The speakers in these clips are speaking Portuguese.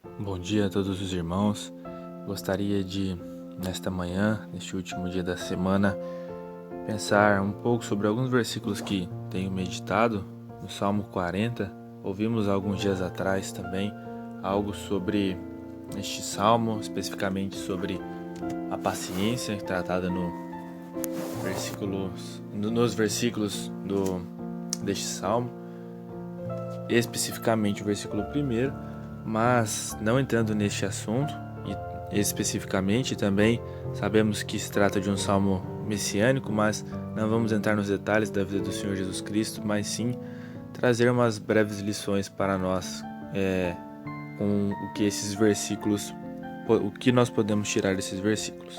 Bom dia a todos os irmãos. Gostaria de, nesta manhã, neste último dia da semana, pensar um pouco sobre alguns versículos que tenho meditado. No Salmo 40, ouvimos alguns dias atrás também algo sobre este salmo, especificamente sobre a paciência, tratada nos versículos deste salmo, especificamente o versículo 1. Mas não entrando neste assunto, e especificamente também sabemos que se trata de um salmo messiânico, mas não vamos entrar nos detalhes da vida do Senhor Jesus Cristo, mas sim trazer umas breves lições para nós com o que esses versículos, o que nós podemos tirar desses versículos.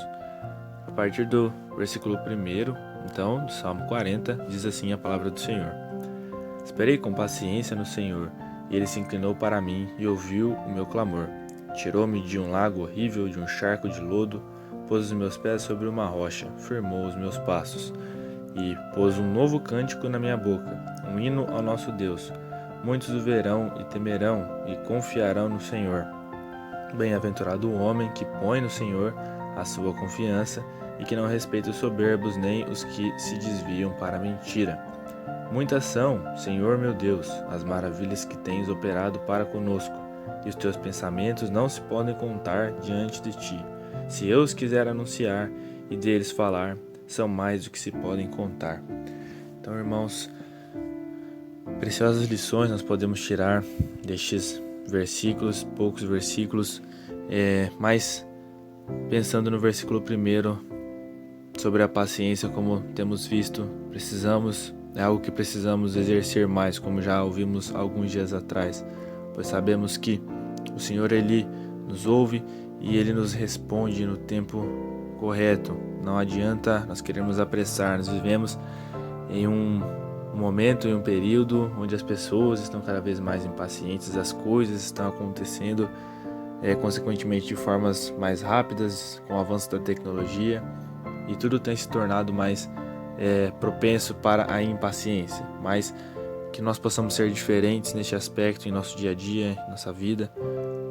A partir do versículo 1, então, do Salmo 40, diz assim a palavra do Senhor: Esperei com paciência no Senhor, e ele se inclinou para mim e ouviu o meu clamor. Tirou-me de um lago horrível, de um charco de lodo, pôs os meus pés sobre uma rocha, firmou os meus passos, e pôs um novo cântico na minha boca, um hino ao nosso Deus. Muitos o verão e temerão e confiarão no Senhor. Bem-aventurado o homem que põe no Senhor a sua confiança e que não respeita os soberbos nem os que se desviam para a mentira. Muitas são, Senhor meu Deus, as maravilhas que tens operado para conosco, e os teus pensamentos não se podem contar diante de ti. Se eu os quiser anunciar e deles falar, são mais do que se podem contar. Então, irmãos, preciosas lições nós podemos tirar destes versículos, poucos versículos, mas pensando no versículo 1, sobre a paciência, como temos visto, é algo que precisamos exercer mais, como já ouvimos alguns dias atrás, pois sabemos que o Senhor, Ele nos ouve e Ele nos responde no tempo correto. Não adianta nós queremos apressar. Nós vivemos em um momento, em um período onde as pessoas estão cada vez mais impacientes, as coisas estão acontecendo consequentemente de formas mais rápidas, com o avanço da tecnologia, e tudo tem se tornado mais propenso para a impaciência, mas que nós possamos ser diferentes neste aspecto em nosso dia a dia, em nossa vida,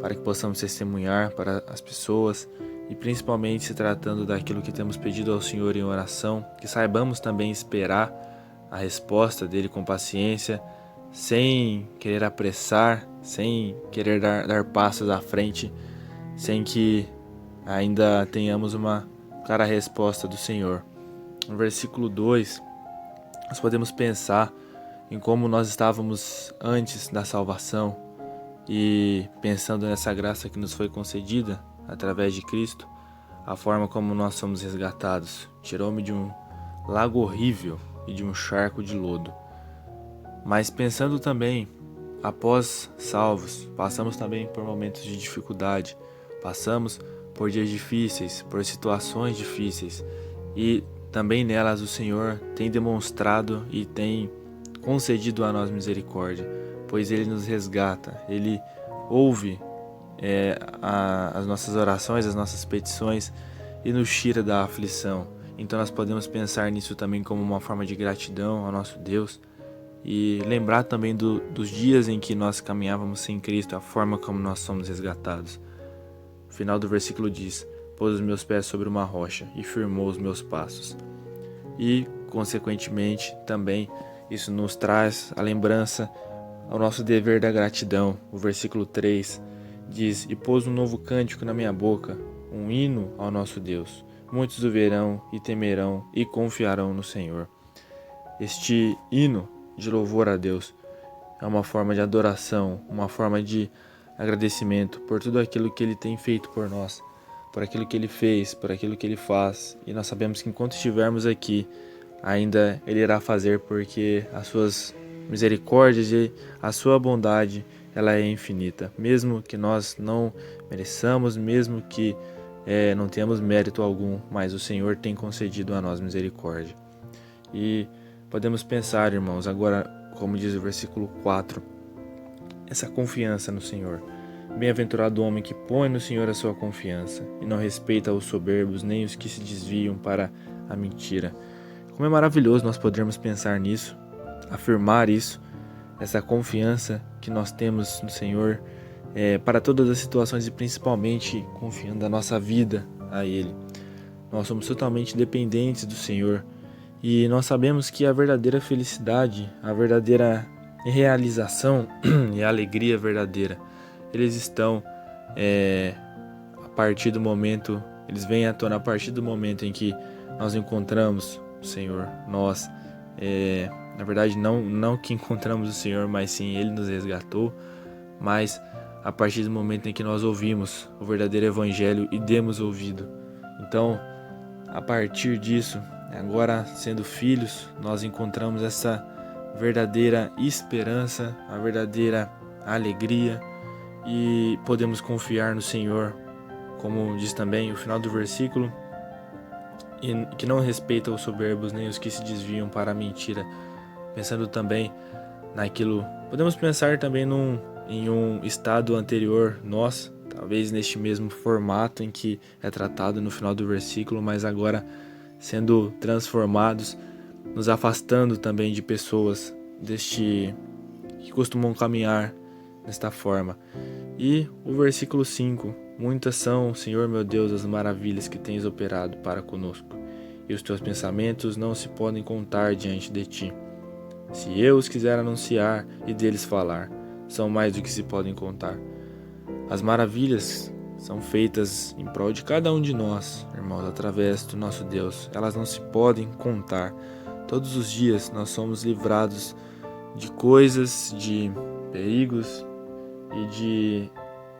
para que possamos testemunhar para as pessoas, e principalmente se tratando daquilo que temos pedido ao Senhor em oração, que saibamos também esperar a resposta dele com paciência, sem querer apressar, sem querer dar passos à frente, sem que ainda tenhamos uma clara resposta do Senhor. No versículo 2, nós podemos pensar em como nós estávamos antes da salvação, e pensando nessa graça que nos foi concedida através de Cristo, a forma como nós somos resgatados. Tirou-me de um lago horrível e de um charco de lodo. Mas pensando também, após salvos, passamos também por momentos de dificuldade, passamos por dias difíceis, por situações difíceis, e também nelas o Senhor tem demonstrado e tem concedido a nós misericórdia, pois Ele nos resgata, Ele ouve as nossas orações, as nossas petições, e nos tira da aflição. Então nós podemos pensar nisso também como uma forma de gratidão ao nosso Deus, e lembrar também dos dias em que nós caminhávamos sem Cristo, a forma como nós somos resgatados. O final do versículo diz: pôs os meus pés sobre uma rocha e firmou os meus passos. E, consequentemente, também isso nos traz a lembrança ao nosso dever da gratidão. O versículo 3 diz: e pôs um novo cântico na minha boca, um hino ao nosso Deus. Muitos o verão e temerão e confiarão no Senhor. Este hino de louvor a Deus é uma forma de adoração, uma forma de agradecimento por tudo aquilo que Ele tem feito por nós, por aquilo que Ele fez, por aquilo que Ele faz. E nós sabemos que enquanto estivermos aqui, ainda Ele irá fazer, porque as suas misericórdias e a sua bondade, ela é infinita. Mesmo que nós não mereçamos, mesmo que não tenhamos mérito algum, mas o Senhor tem concedido a nós misericórdia. E podemos pensar, irmãos, agora, como diz o versículo 4, essa confiança no Senhor. Bem-aventurado o homem que põe no Senhor a sua confiança e não respeita os soberbos nem os que se desviam para a mentira. Como é maravilhoso nós podermos pensar nisso, afirmar isso, essa confiança que nós temos no Senhor, para todas as situações e principalmente confiando a nossa vida a Ele. Nós somos totalmente dependentes do Senhor e nós sabemos que a verdadeira felicidade, a verdadeira realização e a alegria verdadeira, eles estão a partir do momento, eles vêm à tona a partir do momento em que nós encontramos o Senhor. Nós, na verdade, não que encontramos o Senhor, mas sim Ele nos resgatou, mas a partir do momento em que nós ouvimos o verdadeiro Evangelho e demos ouvido. Então, a partir disso, agora sendo filhos, nós encontramos essa verdadeira esperança, a verdadeira alegria e podemos confiar no Senhor, como diz também o final do versículo, e que não respeita os soberbos nem os que se desviam para a mentira. Pensando também naquilo, podemos pensar também em um estado anterior nós, talvez neste mesmo formato em que é tratado no final do versículo, mas agora sendo transformados, nos afastando também de pessoas que costumam caminhar desta forma. E o versículo 5: muitas são, Senhor meu Deus, as maravilhas que tens operado para conosco, e os teus pensamentos não se podem contar diante de ti. Se eu os quiser anunciar e deles falar, são mais do que se podem contar. As maravilhas são feitas em prol de cada um de nós, irmãos, através do nosso Deus. Elas não se podem contar. Todos os dias nós somos livrados de coisas, de perigos e de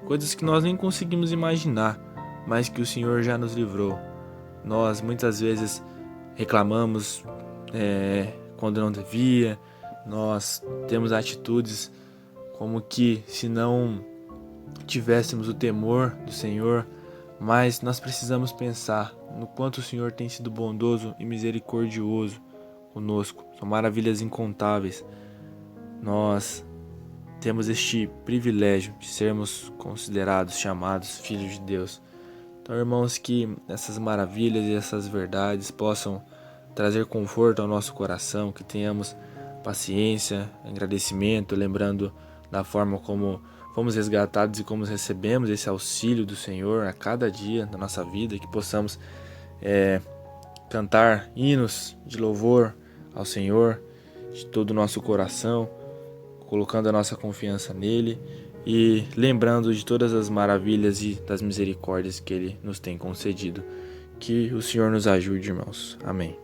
coisas que nós nem conseguimos imaginar, mas que o Senhor já nos livrou. Nós muitas vezes reclamamos quando não devia, nós temos atitudes como que se não tivéssemos o temor do Senhor, mas nós precisamos pensar no quanto o Senhor tem sido bondoso e misericordioso conosco. São maravilhas incontáveis. Nós temos este privilégio de sermos considerados, chamados filhos de Deus. Então, irmãos, que essas maravilhas e essas verdades possam trazer conforto ao nosso coração, que tenhamos paciência, agradecimento, lembrando da forma como fomos resgatados e como recebemos esse auxílio do Senhor a cada dia da nossa vida, que possamos cantar hinos de louvor ao Senhor de todo o nosso coração, colocando a nossa confiança nele e lembrando de todas as maravilhas e das misericórdias que Ele nos tem concedido. Que o Senhor nos ajude, irmãos. Amém.